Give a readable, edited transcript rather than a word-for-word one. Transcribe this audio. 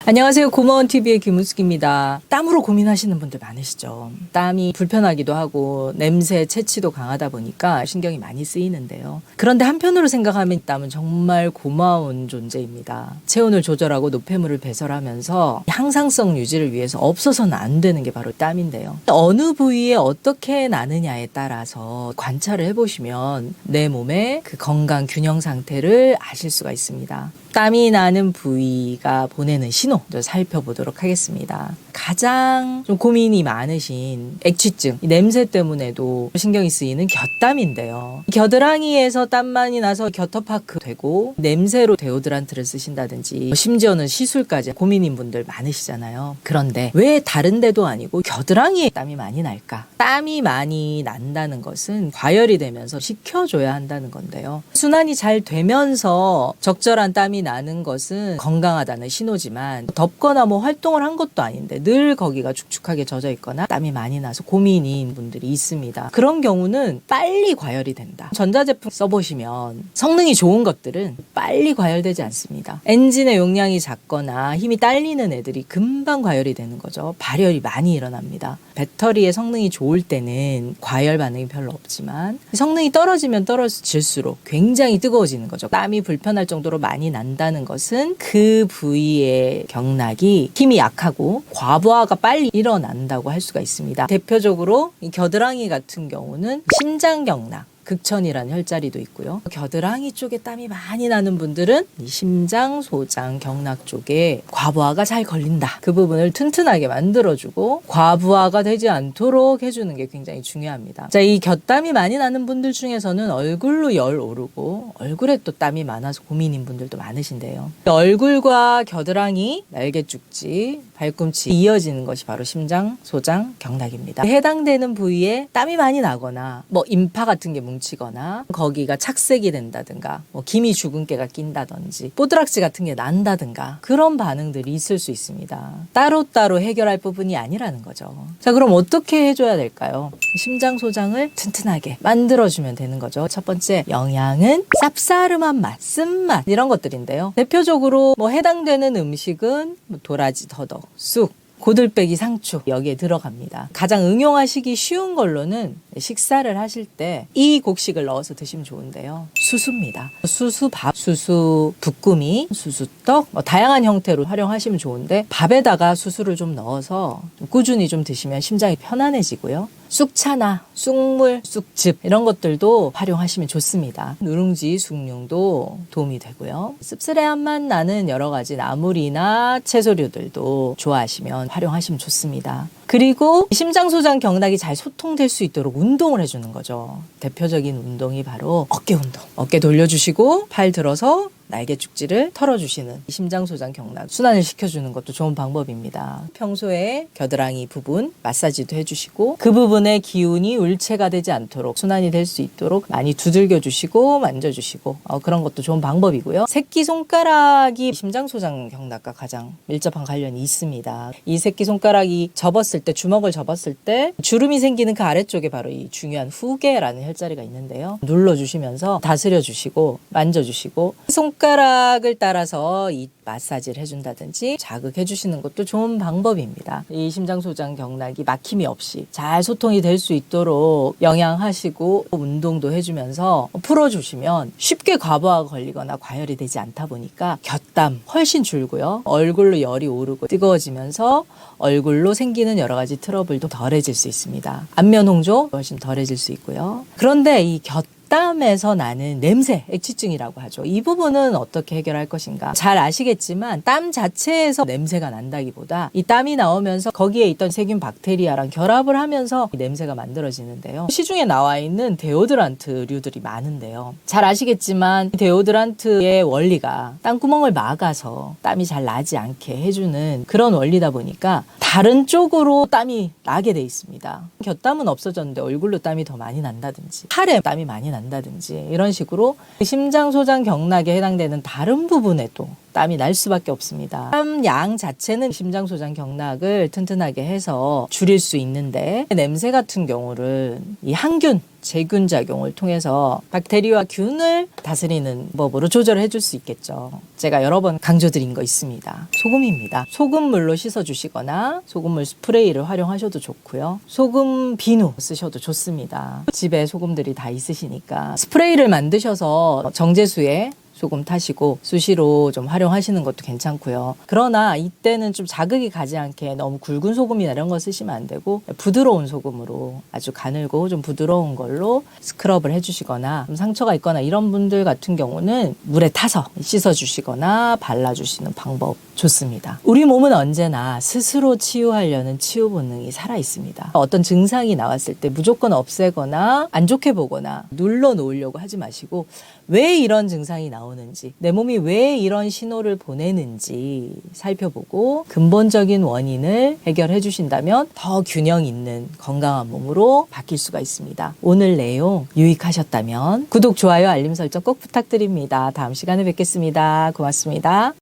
안녕하세요. 고마원TV의 김은숙입니다. 땀으로 고민하시는 분들 많으시죠. 땀이 불편하기도 하고 냄새, 채취도 강하다 보니까 신경이 많이 쓰이는데요. 그런데 한편으로 생각하면 땀은 정말 고마운 존재입니다. 체온을 조절하고 노폐물을 배설하면서 항상성 유지를 위해서 없어서는 안 되는 게 바로 땀인데요. 어느 부위에 어떻게 나느냐에 따라서 관찰을 해보시면 내 몸의 그 건강 균형 상태를 아실 수가 있습니다. 땀이 나는 부위가 보내는 신호 살펴보도록 하겠습니다. 가장 좀 고민이 많으신 액취증, 냄새 때문에도 신경이 쓰이는 곁땀인데요. 겨드랑이에서 땀 많이 나서 겨터파크 되고 냄새로 데오드란트를 쓰신다든지 심지어는 시술까지 고민인 분들 많으시잖아요. 그런데 왜 다른 데도 아니고 겨드랑이에 땀이 많이 날까? 땀이 많이 난다는 것은 과열이 되면서 식혀줘야 한다는 건데요. 순환이 잘 되면서 적절한 땀이 나는 것은 건강하다는 신호지만 덥거나 활동을 한 것도 아닌데 늘 거기가 축축하게 젖어 있거나 땀이 많이 나서 고민인 분들이 있습니다. 그런 경우는 빨리 과열이 된다. 전자제품 써보시면 성능이 좋은 것들은 빨리 과열되지 않습니다. 엔진의 용량이 작거나 힘이 딸리는 애들이 금방 과열이 되는 거죠. 발열이 많이 일어납니다. 배터리의 성능이 좋을 때는 과열 반응이 별로 없지만 성능이 떨어지면 떨어질수록 굉장히 뜨거워지는 거죠. 땀이 불편할 정도로 많이 난다는 것은 그 부위의 경락이 힘이 약하고 과부하가 빨리 일어난다고 할 수가 있습니다. 대표적으로 이 겨드랑이 같은 경우는 심장경락, 극천이라는 혈자리도 있고요. 겨드랑이 쪽에 땀이 많이 나는 분들은 이 심장, 소장, 경락 쪽에 과부하가 잘 걸린다. 그 부분을 튼튼하게 만들어주고 과부하가 되지 않도록 해주는 게 굉장히 중요합니다. 자, 이 곁땀이 많이 나는 분들 중에서는 얼굴로 열 오르고 얼굴에 또 땀이 많아서 고민인 분들도 많으신데요. 얼굴과 겨드랑이, 날개죽지, 발꿈치 이어지는 것이 바로 심장, 소장, 경락입니다. 해당되는 부위에 땀이 많이 나거나 인파 같은 게 뭉치거나 거기가 착색이 된다든가 기미 주근깨가 낀다든지 뽀드락지 같은 게 난다든가 그런 반응들이 있을 수 있습니다. 따로따로 해결할 부분이 아니라는 거죠. 자, 그럼 어떻게 해줘야 될까요? 심장 소장을 튼튼하게 만들어주면 되는 거죠. 첫 번째, 영양은 쌉싸름한 맛, 쓴맛 이런 것들인데요. 대표적으로 해당되는 음식은 도라지, 더덕, 쑥, 고들빼기, 상추 여기에 들어갑니다. 가장 응용하시기 쉬운 걸로는 식사를 하실 때 이 곡식을 넣어서 드시면 좋은데요. 수수입니다. 수수밥, 수수 붓구미, 수수떡 다양한 형태로 활용하시면 좋은데 밥에다가 수수를 좀 넣어서 꾸준히 좀 드시면 심장이 편안해지고요. 쑥차나 쑥물, 쑥즙 이런 것들도 활용하시면 좋습니다. 누룽지, 쑥늉도 도움이 되고요. 씁쓸한 맛 나는 여러 가지 나물이나 채소류들도 좋아하시면 활용하시면 좋습니다. 그리고 심장, 소장, 경락이 잘 소통될 수 있도록 운동을 해주는 거죠. 대표적인 운동이 바로 어깨 운동. 어깨 돌려주시고 팔 들어서 날개죽지를 털어주시는 심장, 소장, 경락 순환을 시켜주는 것도 좋은 방법입니다. 평소에 겨드랑이 부분 마사지도 해주시고 그 부분의 기운이 울체가 되지 않도록 순환이 될 수 있도록 많이 두들겨 주시고 만져주시고 그런 것도 좋은 방법이고요. 새끼손가락이 심장, 소장, 경락과 가장 밀접한 관련이 있습니다. 이 새끼손가락이 접었을 때 주먹을 접었을 때 주름이 생기는 그 아래쪽에 바로 이 중요한 후계라는 혈자리가 있는데요. 눌러주시면서 다스려 주시고 만져주시고 손가락을 따라서 이 마사지를 해준다든지 자극해 주시는 것도 좋은 방법입니다. 이 심장, 소장, 경락이 막힘이 없이 잘 소통이 될 수 있도록 영양하시고 운동도 해주면서 풀어주시면 쉽게 과부하가 걸리거나 과열이 되지 않다 보니까 곁땀 훨씬 줄고요. 얼굴로 열이 오르고 뜨거워지면서 얼굴로 생기는 여러 가지 트러블도 덜해질 수 있습니다. 안면 홍조 훨씬 덜해질 수 있고요. 그런데 이 땀에서 나는 냄새, 액취증이라고 하죠. 이 부분은 어떻게 해결할 것인가? 잘 아시겠지만 땀 자체에서 냄새가 난다기보다 이 땀이 나오면서 거기에 있던 세균, 박테리아랑 결합을 하면서 냄새가 만들어지는데요. 시중에 나와 있는 데오드란트류들이 많은데요. 잘 아시겠지만 데오드란트의 원리가 땀구멍을 막아서 땀이 잘 나지 않게 해주는 그런 원리다 보니까 다른 쪽으로 땀이 나게 돼 있습니다. 곁땀은 없어졌는데 얼굴로 땀이 더 많이 난다든지 팔에 땀이 많이 난다든지 이런 식으로 심장, 소장, 경락에 해당되는 다른 부분에도 땀이 날 수밖에 없습니다. 땀 양 자체는 심장, 소장, 경락을 튼튼하게 해서 줄일 수 있는데 냄새 같은 경우는 이 항균 제균 작용을 통해서 박테리아와 균을 다스리는 법으로 조절을 해줄 수 있겠죠. 제가 여러 번 강조드린 거 있습니다. 소금입니다. 소금물로 씻어주시거나 소금물 스프레이를 활용하셔도 좋고요. 소금 비누 쓰셔도 좋습니다. 집에 소금들이 다 있으시니까 스프레이를 만드셔서 정제수에 소금 타시고 수시로 좀 활용하시는 것도 괜찮고요. 그러나 이때는 좀 자극이 가지 않게 너무 굵은 소금이나 이런 거 쓰시면 안 되고 부드러운 소금으로 아주 가늘고 좀 부드러운 걸로 스크럽을 해주시거나 좀 상처가 있거나 이런 분들 같은 경우는 물에 타서 씻어주시거나 발라주시는 방법 좋습니다. 우리 몸은 언제나 스스로 치유하려는 치유 본능이 살아 있습니다. 어떤 증상이 나왔을 때 무조건 없애거나 안 좋게 보거나 눌러놓으려고 하지 마시고 왜 이런 증상이 나오는지, 내 몸이 왜 이런 신호를 보내는지 살펴보고 근본적인 원인을 해결해 주신다면 더 균형 있는 건강한 몸으로 바뀔 수가 있습니다. 오늘 내용 유익하셨다면 구독, 좋아요, 알림 설정 꼭 부탁드립니다. 다음 시간에 뵙겠습니다. 고맙습니다.